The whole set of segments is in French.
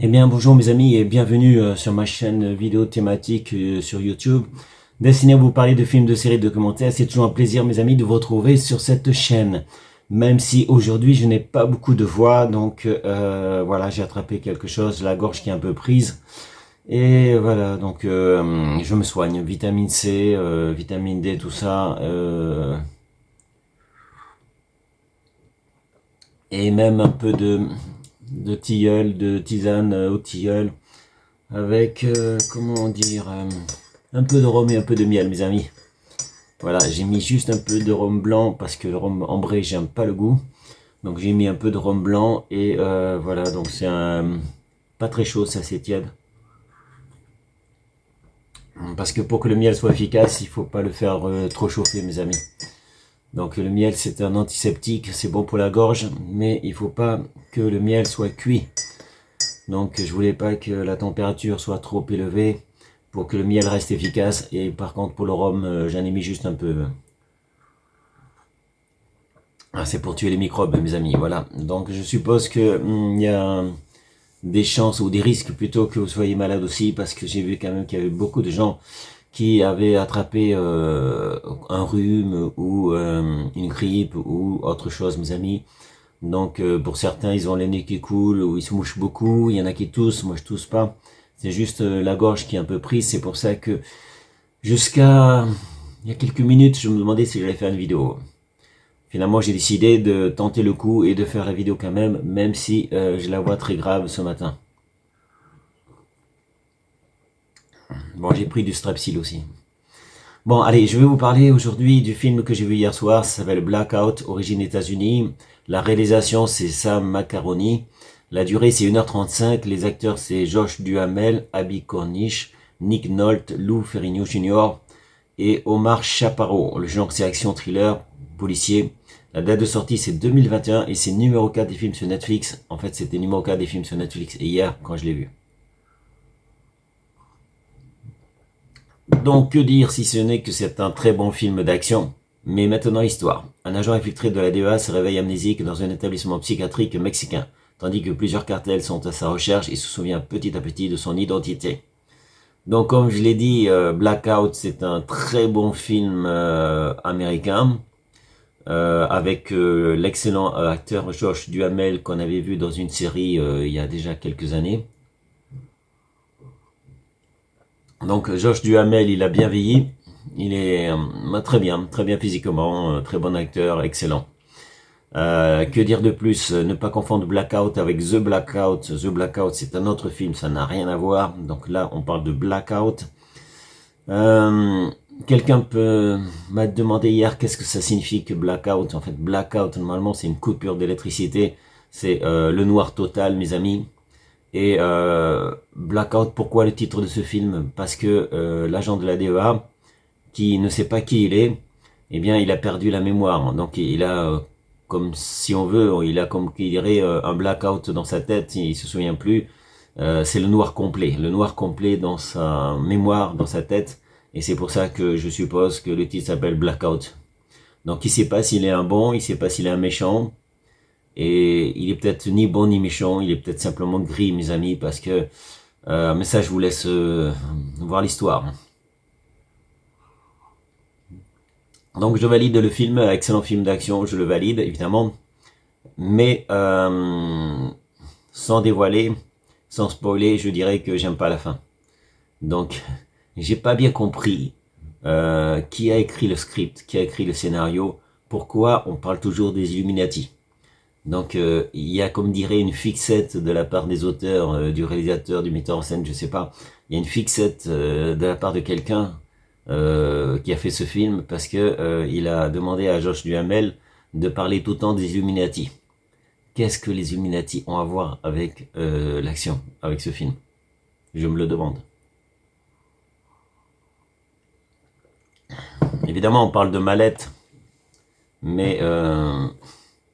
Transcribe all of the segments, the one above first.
Eh bien bonjour mes amis et bienvenue sur ma chaîne vidéo thématique sur YouTube destinée à vous parler de films, de séries, de documentaires. C'est toujours un plaisir mes amis de vous retrouver sur cette chaîne. Même si aujourd'hui je n'ai pas beaucoup de voix, donc voilà, j'ai attrapé quelque chose, la gorge qui est un peu prise. Et voilà, donc je me soigne, vitamine C, vitamine D, tout ça. Et même un peu de tilleul, de tisane au tilleul. Avec, comment dire, un peu de rhum et un peu de miel, mes amis. Voilà, j'ai mis juste un peu de rhum blanc parce que le rhum ambré, j'aime pas le goût. Donc j'ai mis un peu de rhum blanc et voilà, donc c'est pas très chaud, c'est assez tiède. Parce que pour que le miel soit efficace, il faut pas le faire trop chauffer, mes amis. Donc le miel, c'est un antiseptique, c'est bon pour la gorge, mais il faut pas que le miel soit cuit. Donc je voulais pas que la température soit trop élevée pour que le miel reste efficace. Et par contre pour le rhum, j'en ai mis juste un peu. Ah, c'est pour tuer les microbes mes amis, voilà. Donc je suppose que il y a des chances ou des risques plutôt que vous soyez malade aussi, parce que j'ai vu quand même qu'il y avait beaucoup de gens qui avaient attrapé un rhume ou une grippe ou autre chose mes amis. Donc pour certains, ils ont les nez qui coulent ou ils se mouchent beaucoup. Il y en a qui toussent, moi je tousse pas. C'est juste la gorge qui est un peu prise. C'est pour ça que jusqu'à il y a quelques minutes, je me demandais si j'allais faire une vidéo. Finalement, j'ai décidé de tenter le coup et de faire la vidéo quand même, même si j'ai la voix très grave ce matin. Bon, j'ai pris du Strepsil aussi. Bon, allez, je vais vous parler aujourd'hui du film que j'ai vu hier soir. Ça s'appelle Blackout, origine États-Unis. La réalisation, c'est Sam Macaroni. La durée, c'est 1h35. Les acteurs, c'est Josh Duhamel, Abby Cornish, Nick Nolte, Lou Ferrigno Jr. et Omar Chaparro. Le genre, c'est action, thriller, policier. La date de sortie, c'est 2021 et c'est numéro 4 des films sur Netflix. En fait, c'était numéro 4 des films sur Netflix hier, quand je l'ai vu. Donc, que dire si ce n'est que c'est un très bon film d'action. Mais maintenant l'histoire. Un agent infiltré de la DEA se réveille amnésique dans un établissement psychiatrique mexicain, tandis que plusieurs cartels sont à sa recherche et se souvient petit à petit de son identité. Donc comme je l'ai dit, Blackout c'est un très bon film américain, avec l'excellent acteur Josh Duhamel qu'on avait vu dans une série il y a déjà quelques années. Donc Josh Duhamel, il a bien vieilli. Il est très bien physiquement, très bon acteur, excellent. Que dire de plus? Ne pas confondre Blackout avec The Blackout. The Blackout, c'est un autre film, ça n'a rien à voir. Donc là, on parle de Blackout. Quelqu'un m'a demandé hier qu'est-ce que ça signifie que Blackout. En fait, Blackout, normalement, c'est une coupure d'électricité. C'est le noir total, mes amis. Et Blackout, pourquoi le titre de ce film? Parce que l'agent de la DEA, qui ne sait pas qui il est, eh bien, il a perdu la mémoire. Donc, il a, comme si on veut, il a comme qu'il dirait un blackout dans sa tête, il se souvient plus. C'est le noir complet dans sa mémoire, dans sa tête. Et c'est pour ça que je suppose que le titre s'appelle Blackout. Donc, il ne sait pas s'il est un bon, il ne sait pas s'il est un méchant. Et il est peut-être ni bon ni méchant, il est peut-être simplement gris, mes amis, parce que... mais ça, je vous laisse voir l'histoire. Donc, je valide le film, excellent film d'action, je le valide, évidemment. Mais, sans dévoiler, sans spoiler, je dirais que j'aime pas la fin. Donc, j'ai pas bien compris qui a écrit le script, qui a écrit le scénario, pourquoi on parle toujours des Illuminati. Donc il y a, comme dirait, une fixette de la part des auteurs, du réalisateur, du metteur en scène, je sais pas. Il y a une fixette de la part de quelqu'un qui a fait ce film parce que il a demandé à Josh Duhamel de parler tout le temps des Illuminati. Qu'est-ce que les Illuminati ont à voir avec l'action, avec ce film? Je me le demande. Évidemment, on parle de mallette, mais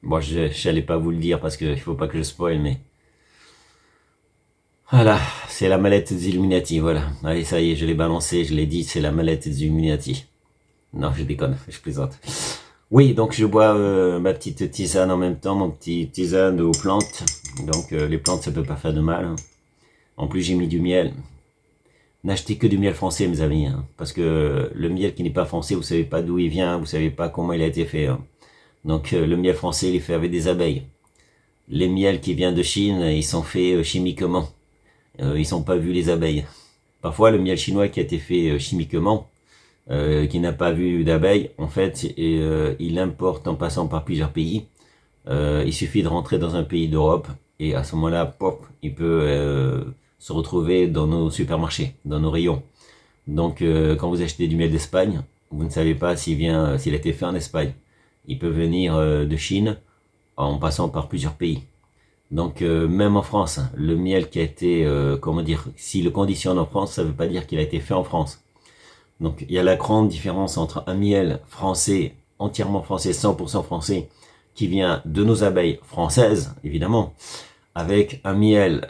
bon, je n'allais pas vous le dire parce qu'il ne faut pas que je spoil, mais voilà, c'est la mallette des Illuminati, voilà. Allez, ça y est, je l'ai balancé, je l'ai dit, c'est la mallette des Illuminati. Non, je déconne, je plaisante. Oui, donc je bois ma petite tisane en même temps, mon petit tisane aux plantes. Donc les plantes, ça peut pas faire de mal, hein. En plus, j'ai mis du miel. N'achetez que du miel français, mes amis, hein, parce que le miel qui n'est pas français, vous savez pas d'où il vient, vous savez pas comment il a été fait. Hein. Donc, le miel français, il est fait avec des abeilles. Les miels qui viennent de Chine, ils sont faits chimiquement. Ils sont pas vus les abeilles. Parfois, le miel chinois qui a été fait chimiquement, qui n'a pas vu d'abeilles, en fait, il importe en passant par plusieurs pays. Il suffit de rentrer dans un pays d'Europe et à ce moment-là, pop, il peut se retrouver dans nos supermarchés, dans nos rayons. Donc, quand vous achetez du miel d'Espagne, vous ne savez pas s'il a été fait en Espagne. Il peut venir de Chine en passant par plusieurs pays. Donc, même en France, le miel qui a été, comment dire, s'il le conditionne en France, ça ne veut pas dire qu'il a été fait en France. Donc, il y a la grande différence entre un miel français, entièrement français, 100% français, qui vient de nos abeilles françaises, évidemment, avec un miel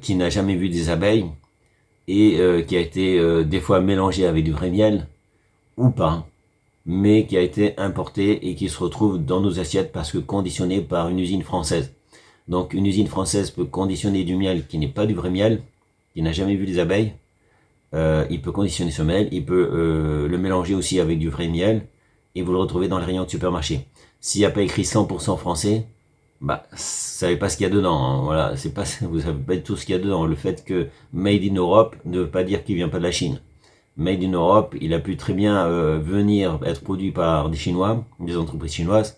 qui n'a jamais vu des abeilles et qui a été des fois mélangé avec du vrai miel, ou pas, mais qui a été importé et qui se retrouve dans nos assiettes parce que conditionné par une usine française. Donc une usine française peut conditionner du miel qui n'est pas du vrai miel, qui n'a jamais vu les abeilles. Il peut conditionner ce miel, il peut le mélanger aussi avec du vrai miel et vous le retrouvez dans les rayons de supermarché. S'il n'y a pas écrit 100% français, bah, vous savez pas ce qu'il y a dedans. Hein. Voilà, c'est pas, vous savez pas du tout ce qu'il y a dedans. Le fait que Made in Europe ne veut pas dire qu'il vient pas de la Chine. Made in Europe, il a pu très bien venir être produit par des Chinois, des entreprises chinoises,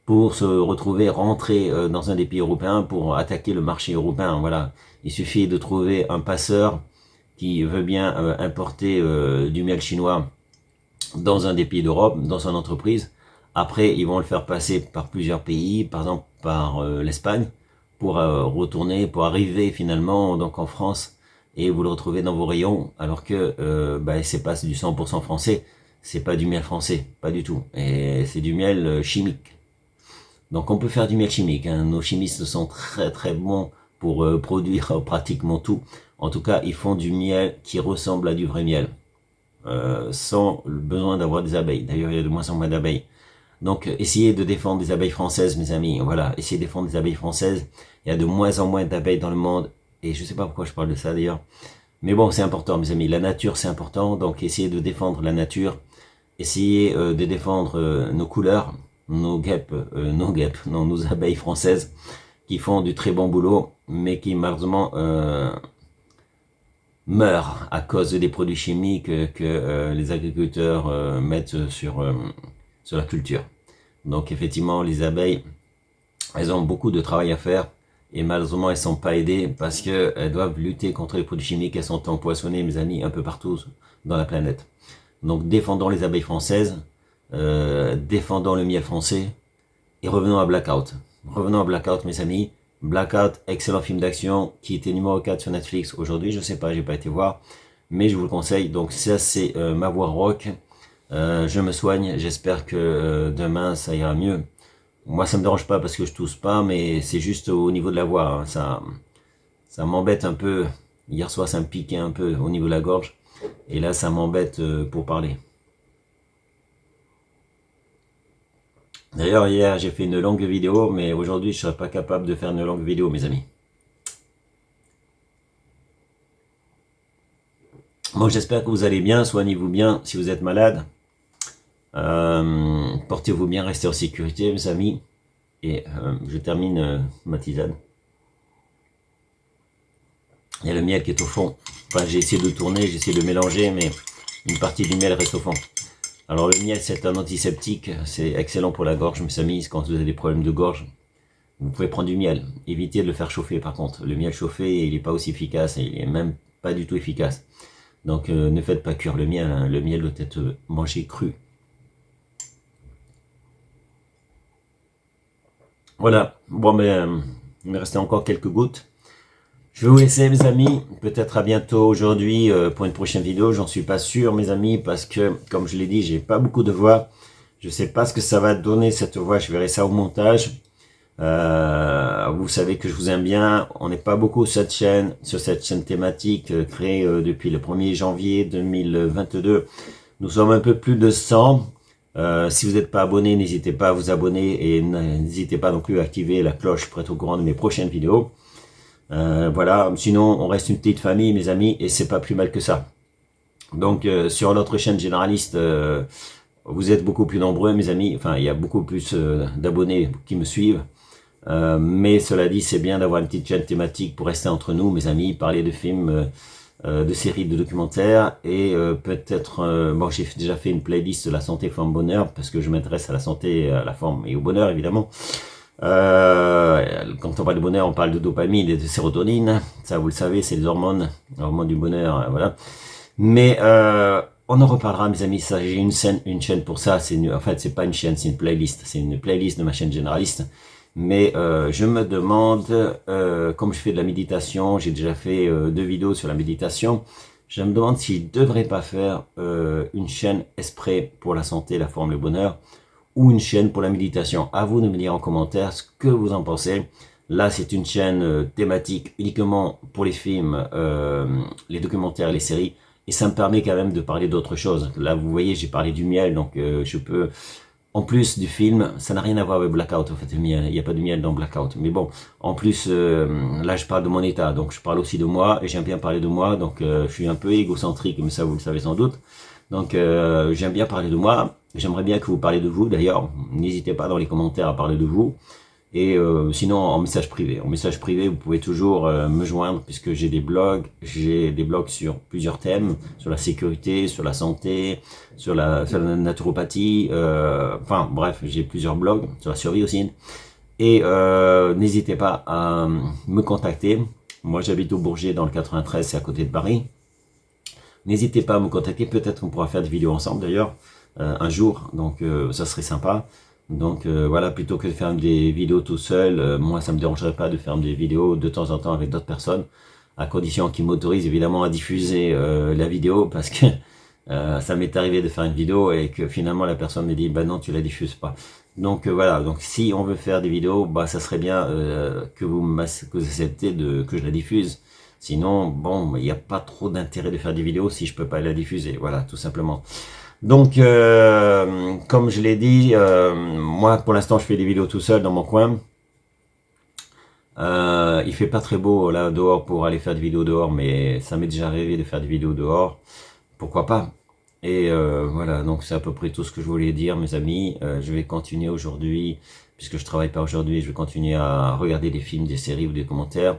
pour se retrouver rentrer dans un des pays européens pour attaquer le marché européen. Voilà, il suffit de trouver un passeur qui veut bien importer du miel chinois dans un des pays d'Europe, dans son entreprise. Après, ils vont le faire passer par plusieurs pays, par exemple par l'Espagne, pour retourner, pour arriver finalement donc en France et vous le retrouvez dans vos rayons, alors que c'est pas du 100% français, c'est pas du miel français, pas du tout, et c'est du miel chimique. Donc on peut faire du miel chimique, hein. Nos chimistes sont très très bons pour produire pratiquement tout. En tout cas, ils font du miel qui ressemble à du vrai miel, sans le besoin d'avoir des abeilles. D'ailleurs, il y a de moins en moins d'abeilles. Donc, essayez de défendre des abeilles françaises, mes amis. Voilà, essayez de défendre des abeilles françaises. Il y a de moins en moins d'abeilles dans le monde. Et je sais pas pourquoi je parle de ça, d'ailleurs. Mais bon, c'est important, mes amis. La nature, c'est important. Donc, essayez de défendre la nature. Essayez de défendre nos couleurs, nos abeilles françaises, qui font du très bon boulot, mais qui, malheureusement, meurent à cause des produits chimiques que les agriculteurs mettent sur la culture. Donc effectivement, les abeilles, elles ont beaucoup de travail à faire et malheureusement, elles sont pas aidées parce que elles doivent lutter contre les produits chimiques. Elles sont empoisonnées, mes amis, un peu partout dans la planète. Donc défendons les abeilles françaises, défendons le miel français et revenons à Blackout. Revenons à Blackout, mes amis. Blackout, excellent film d'action qui était numéro 4 sur Netflix aujourd'hui. Je sais pas, j'ai pas été voir, mais je vous le conseille. Donc ça, c'est ma voix rock. Je me soigne, j'espère que demain ça ira mieux. Moi ça me dérange pas parce que je tousse pas, mais c'est juste au niveau de la voix, hein. Ça m'embête un peu. Hier soir ça me piquait un peu au niveau de la gorge, et là ça m'embête pour parler. D'ailleurs hier j'ai fait une longue vidéo, mais aujourd'hui je serais pas capable de faire une longue vidéo, mes amis. Bon, j'espère que vous allez bien, soignez-vous bien si vous êtes malade. Portez-vous bien, restez en sécurité, mes amis. Et je termine ma tisane. Il y a le miel qui est au fond. Enfin, j'ai essayé de le tourner, j'ai essayé de le mélanger, mais une partie du miel reste au fond. Alors le miel, c'est un antiseptique, c'est excellent pour la gorge, mes amis. Quand vous avez des problèmes de gorge, vous pouvez prendre du miel. Évitez de le faire chauffer, par contre. Le miel chauffé, il n'est pas aussi efficace, et il est même pas du tout efficace. Donc ne faites pas cuire le miel, hein. Le miel doit être mangé cru. Voilà, bon ben, il me restait encore quelques gouttes. Je vais vous laisser, mes amis, peut-être à bientôt aujourd'hui pour une prochaine vidéo. J'en suis pas sûr, mes amis, parce que, comme je l'ai dit, j'ai pas beaucoup de voix. Je sais pas ce que ça va donner, cette voix, je verrai ça au montage. Vous savez que je vous aime bien. On n'est pas beaucoup sur cette chaîne thématique créée depuis le 1er janvier 2022. Nous sommes un peu plus de 100. Si vous n'êtes pas abonné, n'hésitez pas à vous abonner et n'hésitez pas non plus à activer la cloche pour être au courant de mes prochaines vidéos. Voilà, sinon on reste une petite famille, mes amis, et c'est pas plus mal que ça. Donc sur notre chaîne généraliste, vous êtes beaucoup plus nombreux, mes amis. Enfin, il y a beaucoup plus d'abonnés qui me suivent. Mais cela dit, c'est bien d'avoir une petite chaîne thématique pour rester entre nous, mes amis, parler de films, de séries, de documentaires, et peut-être, bon, j'ai déjà fait une playlist de la santé, forme, bonheur, parce que je m'intéresse à la santé, à la forme et au bonheur, évidemment. Quand on parle de bonheur, on parle de dopamine et de sérotonine. Ça, vous le savez, c'est les hormones du bonheur, voilà. Mais on en reparlera, mes amis. Ça, j'ai une chaîne pour ça. En fait, c'est pas une chaîne, c'est une playlist. C'est une playlist de ma chaîne généraliste. Mais je me demande, comme je fais de la méditation, j'ai déjà fait 2 vidéos sur la méditation. Je me demande si je devrais pas faire une chaîne exprès pour la santé, la forme, le bonheur, ou une chaîne pour la méditation. À vous de me dire en commentaire ce que vous en pensez. Là, c'est une chaîne thématique uniquement pour les films, les documentaires et les séries. Et ça me permet quand même de parler d'autres choses. Là, vous voyez, j'ai parlé du miel, donc je peux... En plus du film, ça n'a rien à voir avec Blackout, en fait, le miel. Il n'y a pas de miel dans Blackout. Mais bon, en plus, là, je parle de mon état. Donc, je parle aussi de moi, et j'aime bien parler de moi. Donc, je suis un peu égocentrique, mais ça, vous le savez sans doute. Donc, j'aime bien parler de moi. J'aimerais bien que vous parlez de vous, d'ailleurs. N'hésitez pas dans les commentaires à parler de vous. Et sinon, en message privé. En message privé, vous pouvez toujours me joindre, puisque j'ai des blogs. J'ai des blogs sur plusieurs thèmes, sur la sécurité, sur la santé, sur la naturopathie. Enfin, bref, j'ai plusieurs blogs, sur la survie aussi. Et n'hésitez pas à me contacter. Moi, j'habite au Bourget, dans le 93, c'est à côté de Paris. N'hésitez pas à me contacter. Peut-être qu'on pourra faire des vidéos ensemble, d'ailleurs, un jour. Donc, ça serait sympa. Donc voilà, plutôt que de faire des vidéos tout seul, moi ça me dérangerait pas de faire des vidéos de temps en temps avec d'autres personnes, à condition qu'ils m'autorisent évidemment à diffuser la vidéo, parce que ça m'est arrivé de faire une vidéo et que finalement la personne me dit bah non, tu la diffuses pas. Donc voilà, donc si on veut faire des vidéos, bah ça serait bien que vous acceptez que je la diffuse. Sinon, bon, il n'y a pas trop d'intérêt de faire des vidéos si je peux pas la diffuser, voilà, tout simplement. Donc, comme je l'ai dit, moi pour l'instant je fais des vidéos tout seul dans mon coin. Il fait pas très beau là dehors pour aller faire des vidéos dehors, mais ça m'est déjà arrivé de faire des vidéos dehors. Pourquoi pas? Et voilà, donc c'est à peu près tout ce que je voulais dire, mes amis. Je vais continuer aujourd'hui, puisque je travaille pas aujourd'hui, je vais continuer à regarder des films, des séries ou des commentaires.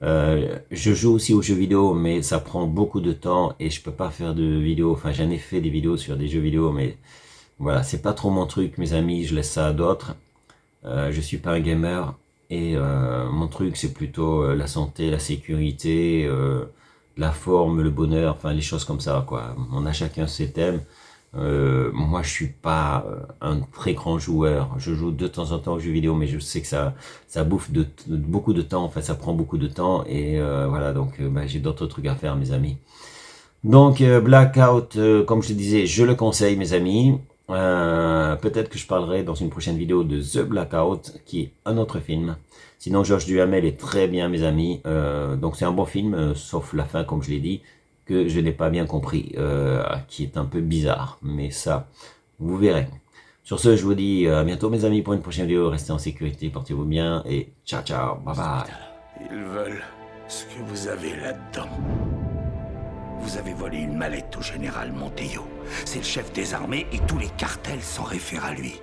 Je joue aussi aux jeux vidéo, mais ça prend beaucoup de temps et je peux pas faire de vidéos. Enfin, j'en ai fait des vidéos sur des jeux vidéo, mais voilà, c'est pas trop mon truc, mes amis. Je laisse ça à d'autres. Je suis pas un gamer et mon truc c'est plutôt la santé, la sécurité, la forme, le bonheur, enfin les choses comme ça, quoi. On a chacun ses thèmes. Moi, je suis pas un très grand joueur. Je joue de temps en temps aux jeux vidéo, mais je sais que ça bouffe beaucoup de temps. Enfin, ça prend beaucoup de temps. Et voilà, donc bah, j'ai d'autres trucs à faire, mes amis. Donc, Blackout, comme je le disais, je le conseille, mes amis. Peut-être que je parlerai dans une prochaine vidéo de The Blackout, qui est un autre film. Sinon, Georges Duhamel est très bien, mes amis. Donc, c'est un bon film, sauf la fin, comme je l'ai dit, que je n'ai pas bien compris, qui est un peu bizarre, mais ça, vous verrez. Sur ce, je vous dis à bientôt, mes amis, pour une prochaine vidéo. Restez en sécurité, portez-vous bien, et ciao, ciao, bye bye. Ils veulent ce que vous avez là-dedans. Vous avez volé une mallette au général Montejo. C'est le chef des armées et tous les cartels s'en réfèrent à lui.